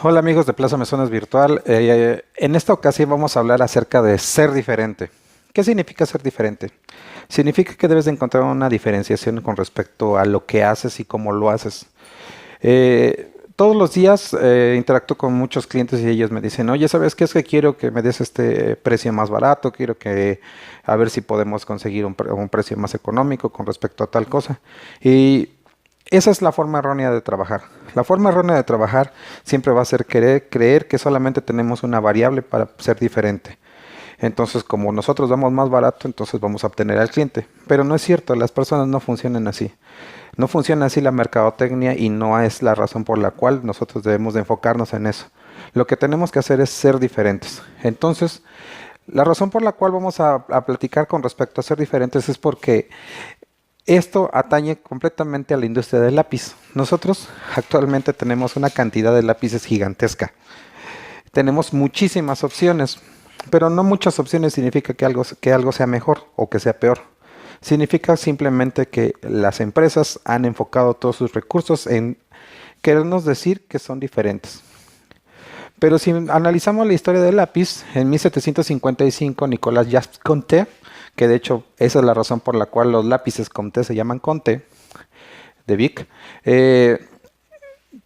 Hola amigos de Plaza Mesones Virtual. En esta ocasión vamos a hablar acerca de ser diferente. ¿Qué significa ser diferente? Significa que debes de encontrar una diferenciación con respecto a lo que haces y cómo lo haces. Todos los días interactúo con muchos clientes y ellos me dicen, oye, ¿sabes qué? Es que quiero que me des este precio más barato, quiero que a ver si podemos conseguir un precio más económico con respecto a tal cosa. Y esa es la forma errónea de trabajar. La forma errónea de trabajar siempre va a ser creer que solamente tenemos una variable para ser diferente. Entonces, como nosotros damos más barato, entonces vamos a obtener al cliente. Pero no es cierto, las personas no funcionan así. No funciona así la mercadotecnia y no es la razón por la cual nosotros debemos de enfocarnos en eso. Lo que tenemos que hacer es ser diferentes. Entonces, la razón por la cual vamos a platicar con respecto a ser diferentes es porque esto atañe completamente a la industria del lápiz. Nosotros actualmente tenemos una cantidad de lápices gigantesca. Tenemos muchísimas opciones, pero no muchas opciones significa que algo sea mejor o que sea peor. Significa simplemente que las empresas han enfocado todos sus recursos en querernos decir que son diferentes. Pero si analizamos la historia del lápiz, en 1755 Nicolas Jacques Conté, que de hecho esa es la razón por la cual los lápices Conté se llaman Conté, de Bic,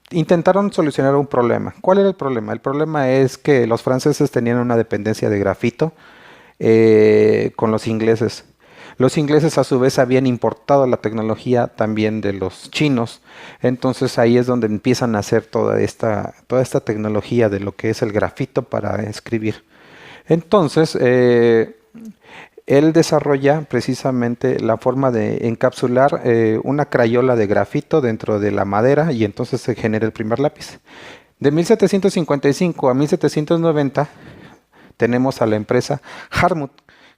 intentaron solucionar un problema. ¿Cuál era el problema? El problema es que los franceses tenían una dependencia de grafito con los ingleses. Los ingleses a su vez habían importado la tecnología también de los chinos. Entonces ahí es donde empiezan a hacer toda esta tecnología de lo que es el grafito para escribir. Entonces, él desarrolla precisamente la forma de encapsular una crayola de grafito dentro de la madera y entonces se genera el primer lápiz. De 1755 a 1790 tenemos a la empresa Hartmut,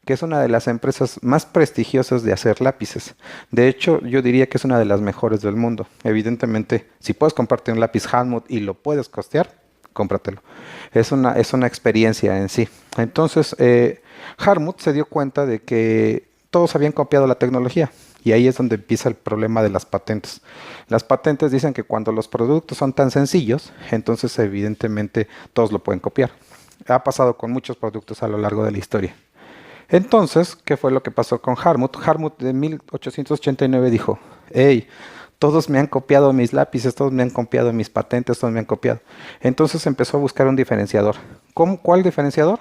que es una de las empresas más prestigiosas de hacer lápices. De hecho, yo diría que es una de las mejores del mundo. Evidentemente, si puedes comprarte un lápiz Hartmut y lo puedes costear, cómpratelo. Es una experiencia en sí. Entonces, Hartmut se dio cuenta de que todos habían copiado la tecnología. Y ahí es donde empieza el problema de las patentes. Las patentes dicen que cuando los productos son tan sencillos, entonces evidentemente todos lo pueden copiar. Ha pasado con muchos productos a lo largo de la historia. Entonces, ¿qué fue lo que pasó con Hartmut? Hartmut en 1889 dijo, hey, todos me han copiado mis lápices, todos me han copiado mis patentes, todos me han copiado. Entonces empezó a buscar un diferenciador. ¿Cuál diferenciador?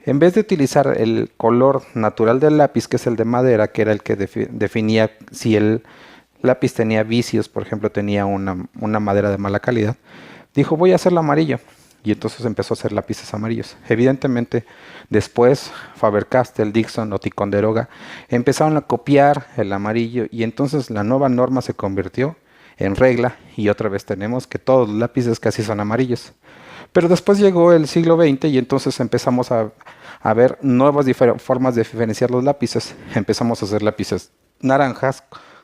En vez de utilizar el color natural del lápiz, que es el de madera, que era el que definía si el lápiz tenía vicios, por ejemplo, tenía una madera de mala calidad, dijo, voy a hacerlo amarillo. Y entonces empezó a hacer lápices amarillos. Evidentemente, después Faber-Castell, Dixon o Ticonderoga empezaron a copiar el amarillo y entonces la nueva norma se convirtió en regla y otra vez tenemos que todos los lápices casi son amarillos. Pero después llegó el siglo XX y entonces empezamos a ver nuevas formas de diferenciar los lápices. Empezamos a hacer lápices naranjas,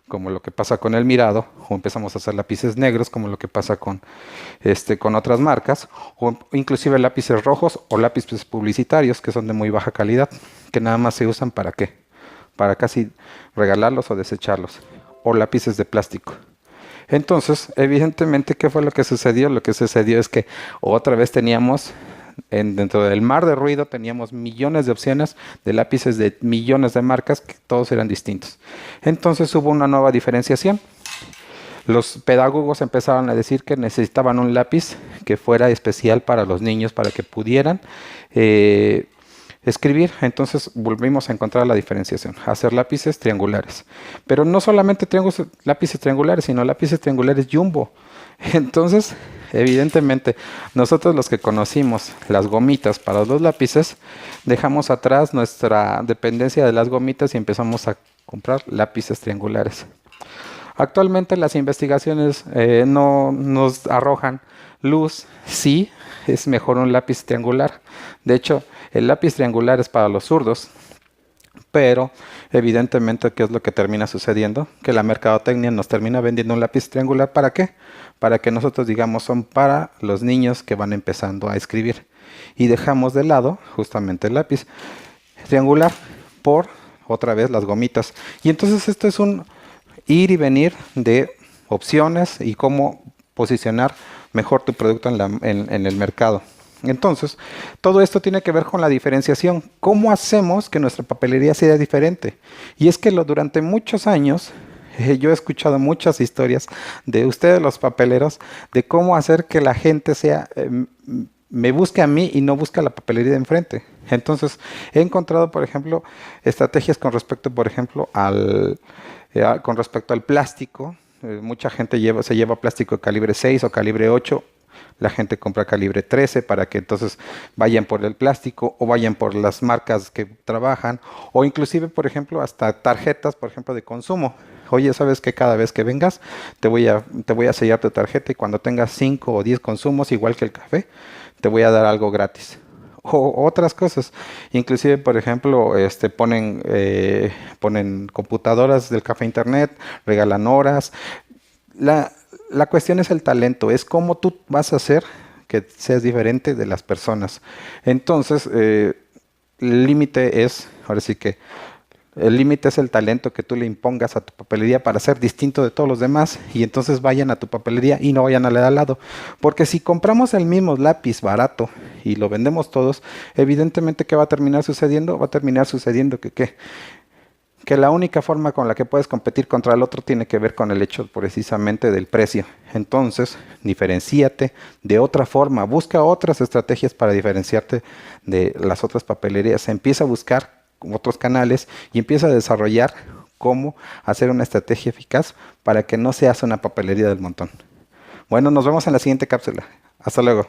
como lo que pasa con el Mirado, o empezamos a hacer lápices negros, como lo que pasa con otras marcas, o inclusive lápices rojos o lápices publicitarios que son de muy baja calidad, que nada más se usan para ¿qué? Para casi regalarlos o desecharlos, o lápices de plástico. Entonces, evidentemente, ¿qué fue lo que sucedió? Lo que sucedió es que otra vez teníamos dentro del mar de ruido teníamos millones de opciones de lápices de millones de marcas que todos eran distintos. Entonces hubo una nueva diferenciación. Los pedagogos empezaron a decir que necesitaban un lápiz que fuera especial para los niños para que pudieran escribir. Entonces volvimos a encontrar la diferenciación, hacer lápices triangulares. Pero no solamente lápices triangulares, sino lápices triangulares jumbo. Entonces, evidentemente, nosotros los que conocimos las gomitas para los lápices, dejamos atrás nuestra dependencia de las gomitas y empezamos a comprar lápices triangulares. Actualmente las investigaciones no nos arrojan luz, sí, es mejor un lápiz triangular. De hecho, el lápiz triangular es para los zurdos. Pero evidentemente, ¿qué es lo que termina sucediendo? Que la mercadotecnia nos termina vendiendo un lápiz triangular. ¿Para qué? Para que nosotros digamos son para los niños que van empezando a escribir. Y dejamos de lado justamente el lápiz triangular por otra vez las gomitas. Y entonces esto es un ir y venir de opciones y cómo posicionar mejor tu producto en el mercado. Entonces, todo esto tiene que ver con la diferenciación. ¿Cómo hacemos que nuestra papelería sea diferente? Y es que durante muchos años yo he escuchado muchas historias de ustedes los papeleros de cómo hacer que la gente me busque a mí y no busque la papelería de enfrente. Entonces, he encontrado, por ejemplo, estrategias con respecto, por ejemplo, con respecto al plástico. Mucha gente se lleva plástico de calibre 6 o calibre 8. La gente compra calibre 13 para que entonces vayan por el plástico o vayan por las marcas que trabajan, o inclusive, por ejemplo, hasta tarjetas, por ejemplo, de consumo. Oye, ¿sabes que cada vez que vengas te voy a sellar tu tarjeta y cuando tengas 5 o 10 consumos, igual que el café, te voy a dar algo gratis? O otras cosas. Inclusive, por ejemplo, ponen computadoras del café internet, regalan horas. La cuestión es el talento, es cómo tú vas a hacer que seas diferente de las personas. Entonces, el límite es, ahora sí que, el límite es el talento que tú le impongas a tu papelería para ser distinto de todos los demás, y entonces vayan a tu papelería y no vayan a la de al lado. Porque si compramos el mismo lápiz barato y lo vendemos todos, evidentemente, ¿qué va a terminar sucediendo? Va a terminar sucediendo que la única forma con la que puedes competir contra el otro tiene que ver con el hecho precisamente del precio. Entonces, diferenciate de otra forma, busca otras estrategias para diferenciarte de las otras papelerías. Empieza a buscar otros canales y empieza a desarrollar cómo hacer una estrategia eficaz para que no seas una papelería del montón. Bueno, nos vemos en la siguiente cápsula. Hasta luego.